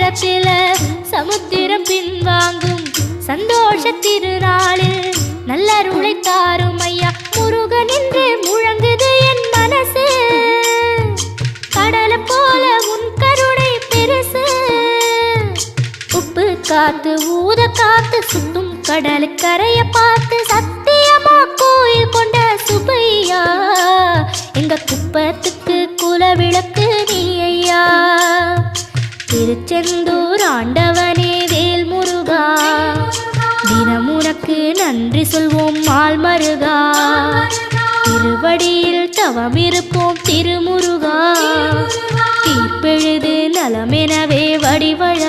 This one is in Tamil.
நேரத்தில் சமுத்திரம் பின்வாங்கும் சந்தோஷ திருநாளில் நல்லருளை தாரும் ஐயா முருகன் என்று முழங்குது என் மனசு. கடலை போல உன் கருணை பெருசு. உப்பு காத்து ஊத காத்து சுத்தும் கடலுக்கரைய பார்த்து சத்தியமா கோயில் கொண்ட சுப்பையா எங்க குப்பத்துக்கு குலவிளக்கு நீ ஐயா. திருச்செந்தூர் ஆண்டவனே வேல் முருகா தினம் உனக்கு நன்றி சொல்வோம் மால் மருகா. திருவடியில் தவம் இருப்போம் திருமுருகா. தீர்ப்பெழுது நலமெனவே வடிவழ